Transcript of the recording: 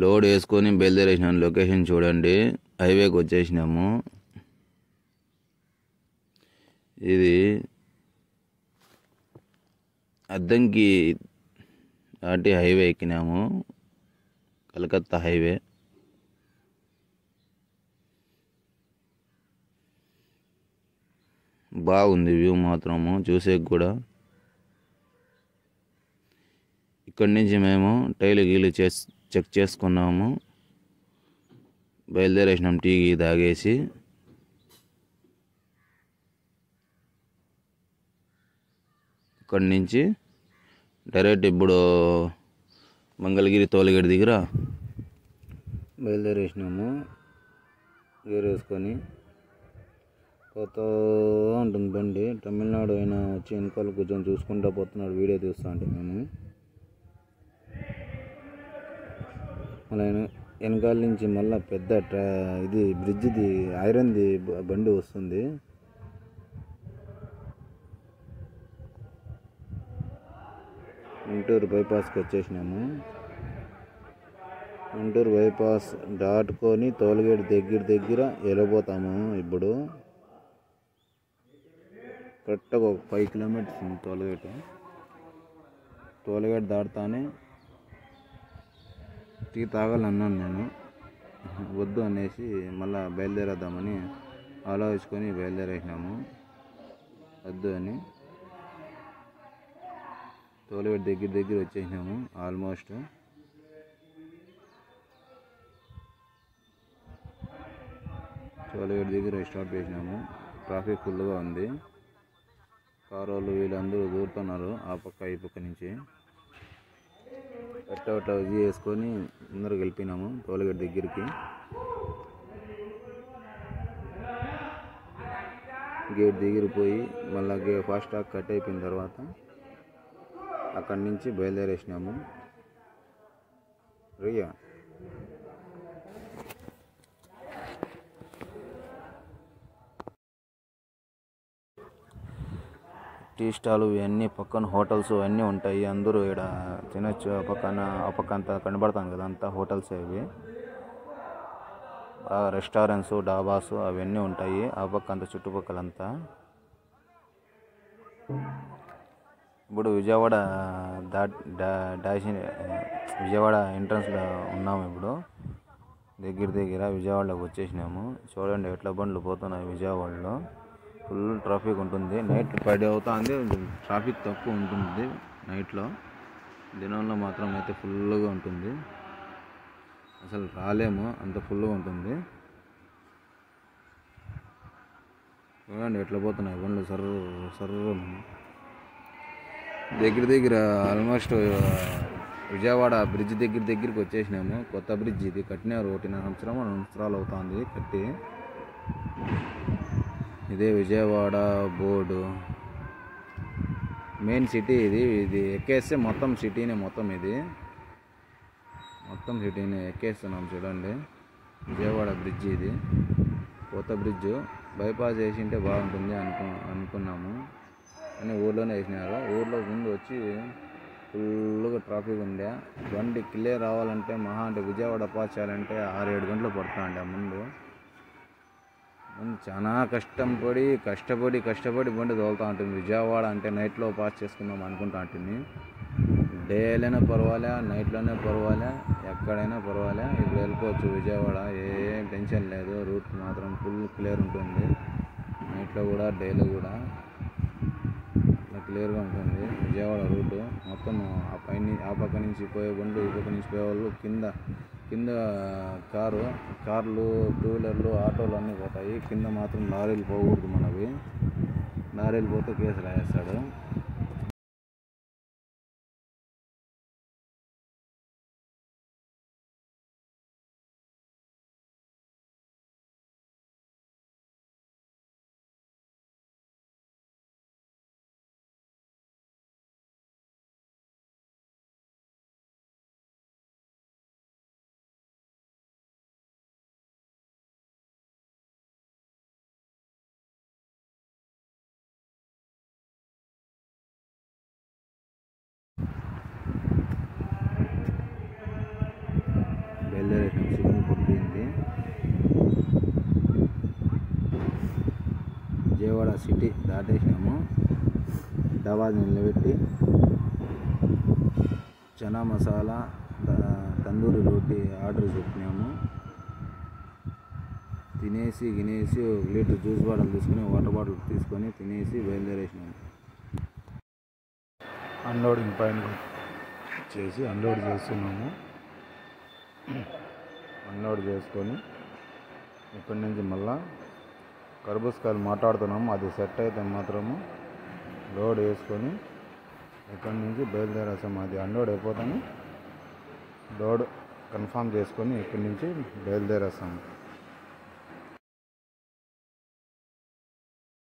Load వేసుకొని బయలుదేరేసినాము. Location చూడండి, హైవేకి వచ్చేసినాము. ఇది అద్దంకి దాటి హైవే ఎక్కినాము, కలకత్తా హైవే. బాగుంది వ్యూ మాత్రము చూసేకి కూడా. ఇక్కడి నుంచి మేము టైలు గీలు చెక్ చేసుకున్నాము, బయలుదేరేసినాం టీ తాగేసి. ఇక్కడి నుంచి డైరెక్ట్ ఇప్పుడు మంగళగిరి టోల్గేట్ దగ్గర బయలుదేరేసినాము. గేర్ వేసుకొని పోతూ ఉంటుంది బండి. తమిళనాడు అయినా వచ్చి వెనకాల కూర్చొని చూసుకుంటూ పోతున్నాడు, వీడియో తీస్తూ అంటే మేము. మళ్ళీ వెనకాల నుంచి మళ్ళీ పెద్ద ఇది బ్రిడ్జిది ఐరన్ది బండి వస్తుంది. గుంటూరు బైపాస్కి వచ్చేసినాము. గుంటూరు బైపాస్ దాటుకొని టోల్గేట్ దగ్గర వెళ్ళిపోతాము. ఇప్పుడు కరెక్ట్గా ఒక 5 కిలోమీటర్స్ ఉంది టోల్గేట్. టోల్గేట్ దాటుతానే టీ తాగాలన్నాను నేను, వద్దు అనేసి మళ్ళీ బయలుదేరేద్దామని ఆలోచించుకొని బయలుదేరేసినాము. వద్దు అని టోల్గేట్ దగ్గర వచ్చేసినాము. ఆల్మోస్ట్ టోల్గేట్ దగ్గర స్టాప్ చేసినాము. ట్రాఫిక్ ఫుల్గా ఉంది. కారు వాళ్ళు వీళ్ళందరూ దూరుతున్నారు ఆ పక్క ఈ పక్క నుంచి. అట్లా ఇది వేసుకొని ముందరకు వెళ్ళిపోయినాము టోల్గేట్ దగ్గరికి. గేట్ దగ్గర పోయి మళ్ళీ ఫాస్టాగ్ కట్ అయిపోయిన తర్వాత అక్కడి నుంచి బయలుదేరేసినాము. రియా టీ స్టాలు ఇవన్నీ పక్కన హోటల్స్ అన్నీ ఉంటాయి. అందరూ ఇక్కడ తినచ్చు. ఆ పక్క అంతా కనబడుతుంది కదా, అంతా హోటల్స్ ఇవి. బాగా రెస్టారెంట్స్, డాబాస్ అవన్నీ ఉంటాయి ఆ పక్క అంతా, చుట్టుపక్కలంతా. ఇప్పుడు విజయవాడ విజయవాడ ఎంట్రన్స్లో ఉన్నాము. ఇప్పుడు దగ్గర విజయవాడలోకి వచ్చేసినాము. చూడండి ఎట్లా బండ్లు పోతున్నాయి విజయవాడలో. ఫుల్ ట్రాఫిక్ ఉంటుంది. నైట్ 10 అవుతుంది, ట్రాఫిక్ తక్కువ ఉంటుంది నైట్లో. దినంలో మాత్రం అయితే ఫుల్గా ఉంటుంది, అసలు రాలేము, అంత ఫుల్గా ఉంటుంది. చూడండి ఎట్లా పోతున్నాయి బండ్లు సర్ర. దగ్గర ఆల్మోస్ట్ విజయవాడ బ్రిడ్జ్ దగ్గరికి వచ్చేసినాము. కొత్త బ్రిడ్జ్ ఇది కట్టినారు, 1.5 సంవత్సరాలు అవుతుంది కట్టి. ఇదే విజయవాడ బోర్డు, మెయిన్ సిటీ ఇది ఎక్కేస్తే మొత్తం సిటీనే. మొత్తం సిటీనే ఎక్కేస్తున్నాం. చూడండి విజయవాడ బ్రిడ్జ్ ఇది, కొత్త బ్రిడ్జ్. బైపాస్ వేసింటే బాగుంటుంది అనుకున్నాము, కానీ ఊర్లోనే వేసినారు. ఊర్లో ముందు వచ్చి ఫుల్గా ట్రాఫిక్ ఉండే. బండి క్లియర్ రావాలంటే అంటే విజయవాడ పాస్ చేయాలంటే 6-7 గంటలు పడుతుండే. ముందు చాలా కష్టపడి బండి తోలుతూ ఉంటుంది. విజయవాడ అంటే నైట్లో పాస్ చేసుకుందాం అనుకుంటా ఉంటుంది. డేలైనా పర్వాలే, నైట్లోనే పర్వాలే, ఎక్కడైనా పర్వాలే, ఇప్పుడు వెళ్ళిపోవచ్చు విజయవాడ. ఏం టెన్షన్ లేదు. రూట్ మాత్రం ఫుల్ క్లియర్ ఉంటుంది. నైట్లో కూడా డేలో కూడా క్లియర్గా ఉంటుంది విజయవాడ రూటు. మొత్తం ఆ పక్క నుంచి పోయే బండ్లు, ఈ పక్క నుంచి పోయే వాళ్ళు, కింద కార్లు, 2 వీలర్లు, ఆటోలు అన్నీ పోతాయి. కింద మాత్రం లారీలు పోకూడదు మనవి. లారీలు పోతే కేసు రాయేస్తాడు. బయలుదేరేసాం. సిగ్నల్ పొద్దుంది. విజయవాడ సిటీ దాటేసినాము. దవాజ్ నిలబెట్టి చనా మసాలా తందూరి రోటీ ఆర్డర్ చెప్పినాము. తినేసి ఒక లీటర్ జ్యూస్ బాటిల్ తీసుకొని వాటర్ బాటిల్ తీసుకొని తినేసి బయలుదేరేసినాము. అన్లోడింగ్ పాయింట్ చేసి అన్లోడ్ చేస్తున్నాము. అన్లోడ్ చేసుకొని ఇక్కడి నుంచి మళ్ళా కర్బూజకాయలు మాట్లాడుతున్నాము. అది సెట్ అయితే మాత్రము లోడ్ వేసుకొని ఇక్కడి నుంచి బయలుదేరేసాము. అది అన్లోడ్ అయిపోతాము. లోడ్ కన్ఫామ్ చేసుకొని ఇక్కడి నుంచి బయలుదేరేస్తాము.